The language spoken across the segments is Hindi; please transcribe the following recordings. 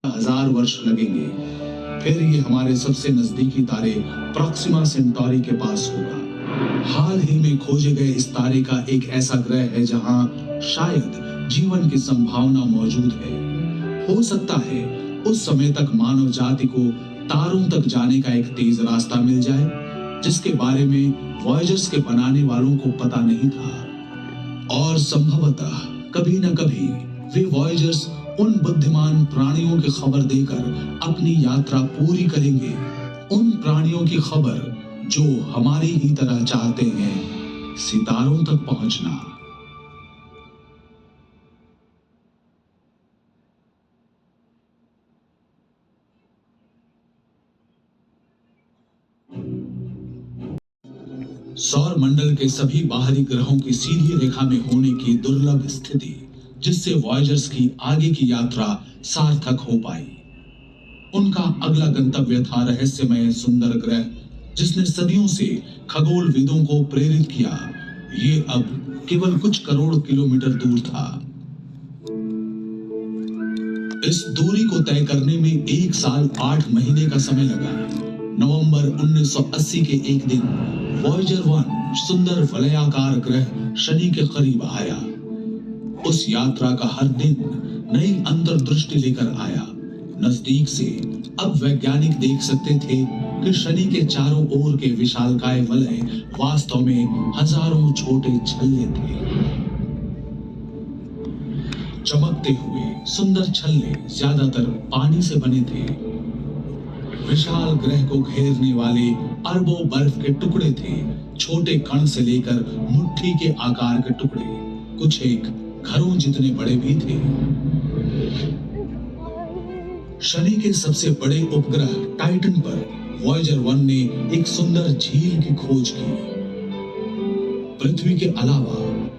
हजार वर्ष लगेंगे, फिर ये हमारे सबसे नजदीकी तारे प्रॉक्सिमा सेंटोरी के पास होगा। हाल ही में खोजे गए इस तारे का एक ऐसा ग्रह है जहां शायद जीवन की संभावना मौजूद है। हो सकता है उस समय तक मानव जाति को तारों तक जाने का एक तेज रास्ता मिल जाए, जिसके बारे में वॉयजर्स के बनाने वालों को पता नहीं था। और संभवतः कभी न कभी वे वॉयजर्स उन बुद्धिमान प्राणियों की खबर देकर अपनी यात्रा पूरी करेंगे, उन प्राणियों की खबर जो हमारी ही तरह चाहते हैं सितारों तक पहुंचना। सौर मंडल के सभी बाहरी ग्रहों की सीधी रेखा में होने की दुर्लभ स्थिति, जिससे वॉयजर्स की आगे की यात्रा सार्थक हो पाई। उनका अगला गंतव्य था रहस्यमय सुंदर ग्रह, जिसने सदियों से खगोलविदों को प्रेरित किया। ये अब केवल कुछ करोड़ किलोमीटर दूर था। इस दूरी को तय करने में 1 साल 8 महीने का समय लगा। नवंबर 1980 के एक दिन वॉयजर 1 सुंदर वलयाकार ग्रह शनि के करीब आया। उस यात्रा का हर दिन नई अंतर्दृष्टि लेकर आया। नजदीक से अब वैज्ञानिक देख सकते थे कि शनि के चारों ओर के विशालकाय वलय वास्तव में हजारों छोटे छल्ले थे। चमकते हुए सुंदर छल्ले ज्यादातर पानी से बने थे। विशाल ग्रह को घेरने वाले अरबों बर्फ के टुकड़े थे, छोटे कण से लेकर मुट्ठी के आकार के टुकड़े, कुछ एक घरों जितने बड़े भी थे। शनि के सबसे बड़े उपग्रह टाइटन पर वॉयजर 1 ने एक सुंदर झील की खोज की। पृथ्वी के अलावा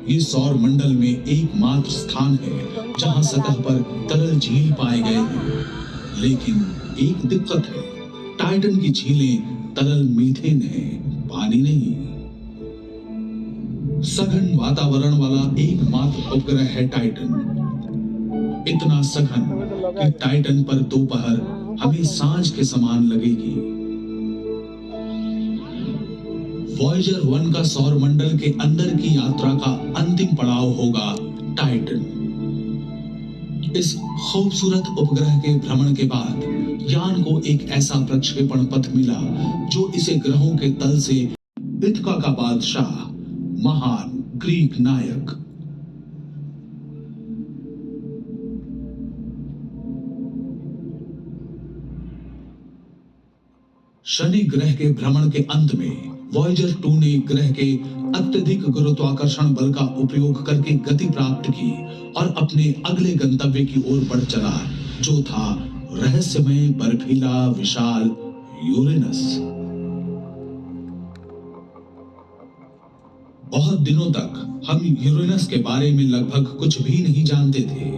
ये सौर मंडल में एकमात्र स्थान है जहां सतह पर तरल झील पाए गए हैं। लेकिन एक दिक्कत है, टाइटन की झीलें तरल मीथेन है, पानी नहीं। सघन वातावरण वाला एकमात्र उपग्रह है टाइटन। इतना सघन कि टाइटन पर दोपहर हमें सांझ के समान लगेगी। वॉयजर 1 का सौर मंडल के अंदर की यात्रा का अंतिम पड़ाव होगा टाइटन। इस खूबसूरत उपग्रह के भ्रमण के बाद यान को एक ऐसा प्रक्षेपण पथ मिला जो इसे ग्रहों के तल से इथका का बादशाह, महान ग्रीक नायक शनि ग्रह के भ्रमण के अंत में वॉयजर 2 ने ग्रह के अत्यधिक गुरुत्वाकर्षण बल का उपयोग करके गति प्राप्त की और अपने अगले गंतव्य की ओर बढ़ चला, जो था रहस्यमय बर्फीला विशाल यूरेनस। बहुत दिनों तक हम यूरेनस के बारे में लगभग कुछ भी नहीं जानते थे।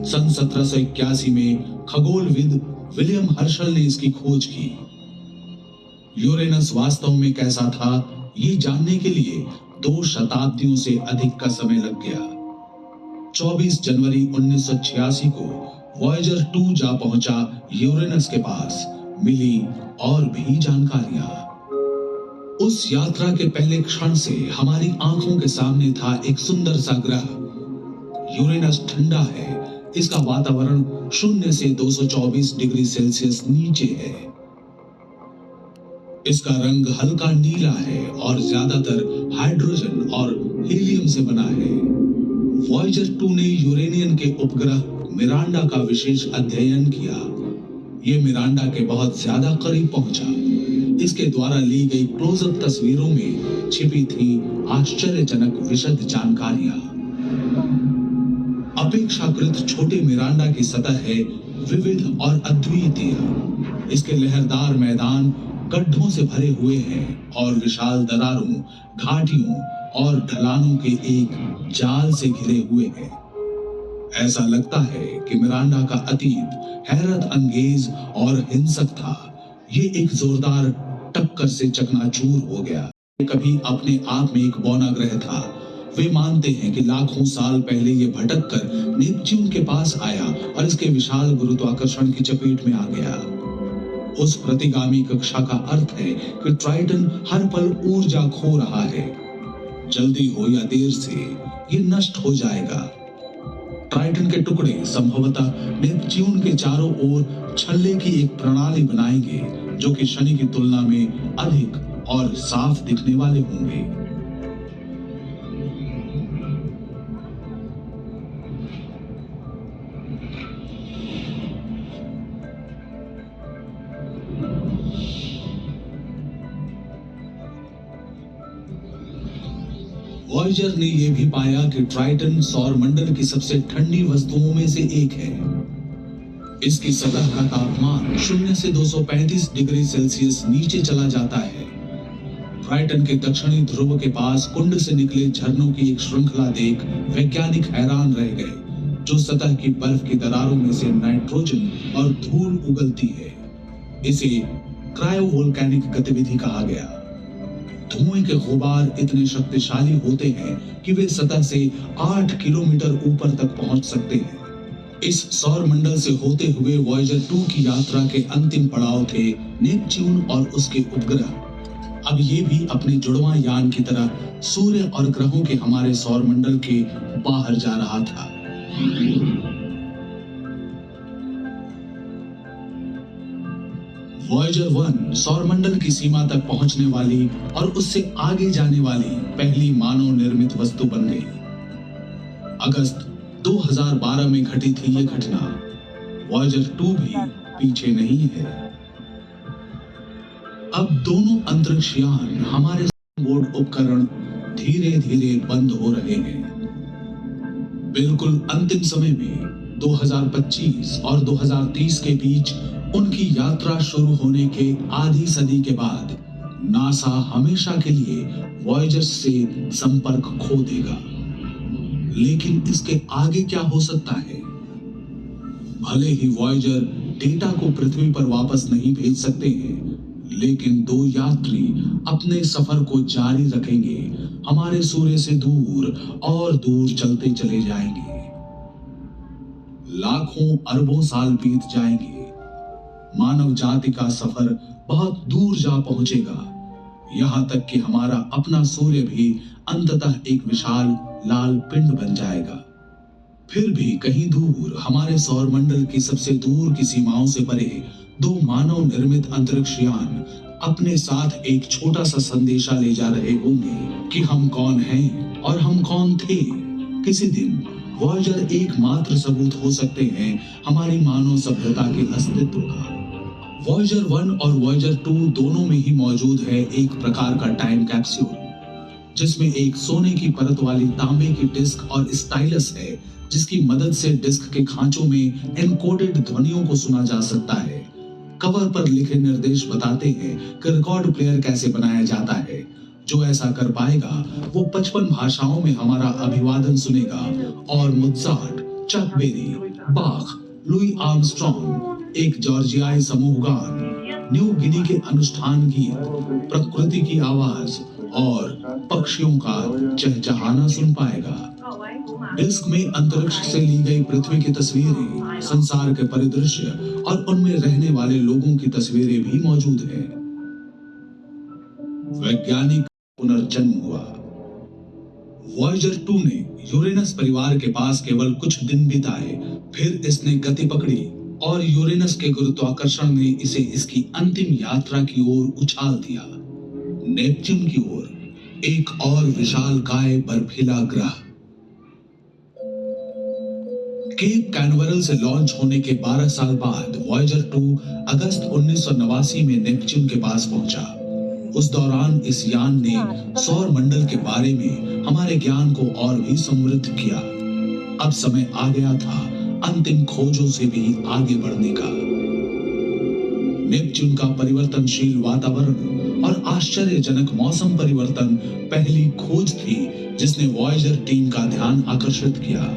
सन 1781 में खगोलविद विलियम हर्शल ने इसकी खोज की। यूरेनस वास्तव में कैसा था, ये जानने के लिए 2 शताब्दियों से अधिक का समय लग गया। 24 जनवरी 1986 को वॉयजर 2 जा पहुंचा यूरेनस के पास। मिली और भी जानकारियां। उस यात्रा के पहले क्षण से हमारी आंखों के सामने था एक सुंदर सा ग्रह। यूरेनस ठंडा है, इसका वातावरण 0 से 224 डिग्री सेल्सियस नीचे है। इसका रंग हल्का नीला है और ज्यादातर हाइड्रोजन और हीलियम से बना है। वॉयजर 2 ने यूरेनियन के उपग्रह मिरांडा का विशेष अध्ययन किया। ये मिरांडा के बहुत ज्यादा करीब पहुंचा। इसके द्वारा ली गई क्लोजअप तस्वीरों में छिपी थी आश्चर्यजनक विशद जानकारियां। अपेक्षाकृत छोटे मिरांडा की सतह है विविध और अद्वितीय। इसके लहरदार मैदान गड्ढों से भरे हुए हैं और विशाल दरारों, घाटियों और ढलानों के एक जाल से घिरे हुए हैं। ऐसा लगता है कि मिरांडा का अतीत हैरत अंगेज और हिंसक था। ये एक जोरदार टक्कर से चकनाचूर हो गया। कभी अपने आप में एक बौना ग्रह था, वे मानते हैं कि लाखों साल पहले ये भटक कर नेपच्यून के पास आया और इसके विशाल गुरुत्वाकर्षण की चपेट में आ गया। उस प्रतिगामी कक्षा का अर्थ है कि ट्राइटन हर पल ऊर्जा खो रहा है। जल्दी हो या देर से ये नष्ट हो जाएगा। ट्राइटन के टुकड़े संभवतः नेपच्यून के चारों ओर छल्ले की एक प्रणाली बनाएंगे जो कि शनि की तुलना में अधिक और साफ दिखने वाले होंगे। वॉयेजर ने यह भी पाया कि ट्राइटन सौरमंडल की सबसे ठंडी वस्तुओं में से एक है। इसकी सतह का तापमान 0 से 235 डिग्री सेल्सियस नीचे चला जाता है। ट्राइटन के दक्षिणी ध्रुव के पास कुंड से निकले झरनों की एक श्रृंखला देख वैज्ञानिक हैरान रह गए, जो सतह की बर्फ की दरारों में से नाइट्रोजन और धूल उगलती है। इसे क्रायोवोल्केनिक गतिविधि कहा गया। धुएं के गुबार इतने शक्तिशाली होते हैं कि वे सतह से 8 किलोमीटर ऊपर तक पहुंच सकते हैं। इस सौर मंडल से होते हुए वॉयेजर 2 की यात्रा के अंतिम पड़ाव थे नेपच्यून और उसके उपग्रह। अब ये भी अपने जुड़वां यान की तरह सूर्य और ग्रहों के हमारे सौर मंडल के बाहर जा रहा था। वॉयेजर 1 सौरमंडल की सीमा तक पहुंचने वाली और उससे आगे जाने वाली पहली मानव निर्मित वस्तु बन गई। अगस्त 2012 में घटी थी यह घटना। वॉयेजर 2 भी पीछे नहीं है। अब दोनों अंतरिक्ष यान हमारे बोर्ड उपकरण धीरे धीरे बंद हो रहे हैं। बिल्कुल अंतिम समय में 2025 और 2030 के बीच उनकी यात्रा शुरू होने के आधी सदी के बाद नासा हमेशा के लिए वॉयेजर से संपर्क खो देगा। लेकिन इसके आगे क्या हो सकता है? भले ही वॉयेजर डेटा को पृथ्वी पर वापस नहीं भेज सकते हैं, लेकिन 2 यात्री अपने सफर को जारी रखेंगे। हमारे सूर्य से दूर और दूर चलते चले जाएंगे। लाखों अरबों साल बीत जाएंगे। मानव जाति का सफर बहुत दूर जा पहुंचेगा, यहां तक कि हमारा अपना सूर्य भी अंततः एक विशाल लाल पिंड बन जाएगा। फिर भी कहीं दूर हमारे सौरमंडल की सबसे दूर की सीमाओं से परे 2 मानव निर्मित अंतरिक्ष यान अपने साथ एक छोटा सा संदेशा ले जा रहे होंगे कि हम कौन हैं और हम कौन थे। किसी दिन वॉयेजर एकमात्र सबूत हो सकते हैं हमारी मानव सभ्यता के अस्तित्व का। वॉयेजर 1 और वॉयेजर 2 दोनों में ही मौजूद है एक प्रकार का टाइम कैप्सूल, जिसमें एक सोने की परत वाली तांबे की डिस्क और स्टाइलस है, जिसकी मदद से डिस्क के खांचों में एनकोडेड ध्वनियों को सुना जा सकता है। कवर पर लिखे निर्देश बताते हैं कि रिकॉर्ड प्लेयर कैसे बनाया जाता है। जो ऐसा कर पाएगा वो 55 भाषाओं में हमारा अभिवादन सुनेगा और मोत्सार्ट, चक बेरी, बाख, लुई आर्मस्ट्रॉन्ग, एक जॉर्जियाई समूह गान, न्यू गिनी के अनुष्ठान गीत, प्रकृति की आवाज और पक्षियों का चहचहाना सुन पाएगा। डिस्क में अंतरिक्ष से ली गई पृथ्वी की तस्वीरें, संसार के परिदृश्य और उनमें रहने वाले लोगों की तस्वीरें भी मौजूद हैं। वैज्ञानिक पुनर्जन्म हुआ। वॉयेजर 2 ने यूरेनस परिवार के पास केवल कुछ दिन बिताए, फिर इसने गति पकड़ी और यूरेनस के गुरुत्वाकर्षण ने इसे इसकी अंतिम यात्रा की ओर उछाल दिया, नेपच्यून की ओर, एक और विशालकाय बर्फीला ग्रह। केप कैनवरल से लॉन्च होने के 12 साल बाद वॉयेजर 2 अगस्त 1989 में नेपच्यून के पास पहुंचा। उस दौरान इस यान ने सौर मंडल के बारे में हमारे ज्ञान को और भी समृद्ध किया। अब समय आ गया था अंतिम खोजों से भी आगे बढ़ने का। नेपच्यून का परिवर्तनशील वातावरण और आश्चर्यजनक मौसम परिवर्तन पहली खोज थी जिसने वॉयेजर टीम का ध्यान आकर्षित किया।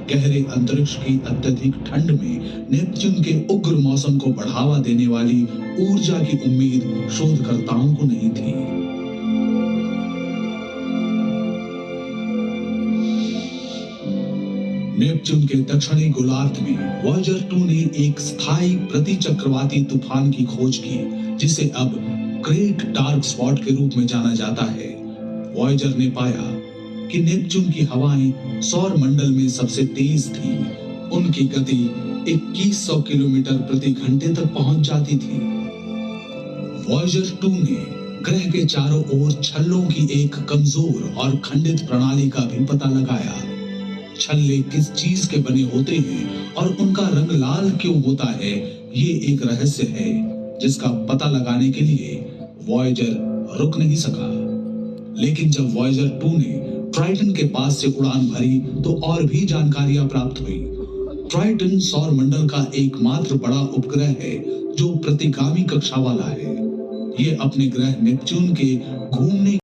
गहरे अंतरिक्ष की अत्यधिक ठंड में नेपच्यून के उग्र मौसम को बढ़ावा देने वाली ऊर्जा की उम्मीद शोधकर्ताओं को नहीं थी। नेपच्यून के दक्षिणी गोलार्ध में वॉयेजर 2 ने एक स्थायी प्रतिचक्रवाती तूफान की खोज की, जिसे अब ग्रेट डार्क स्पॉट के रूप में जाना जाता है। वॉयेजर ने पाया कि नेपच्यून की हवाएं सौर मंडल में सबसे तेज थी। उनकी गति 2100 किलोमीटर प्रति घंटे तक पहुंच जाती थी। वॉयेजर 2 ने ग्रह के चारों ओर छल्लों की एक कमजोर और खंडित प्रणाली का भी पता लगाया। छल्ले किस चीज के बने होते हैं और उनका रंग लाल क्यों होता है, ये एक रहस्य है जिसका पता लगाने के लिए वॉयेजर रुक नहीं सका। लेकिन जब वॉयेजर 2 ने ट्राइटन के पास से उड़ान भरी तो और भी जानकारियां प्राप्त हुई। ट्राइटन सौर मंडल का एकमात्र बड़ा उपग्रह है जो प्रतिगामी कक्षा वाला है। ये अपने ग्रह नेपच्यून के घूमने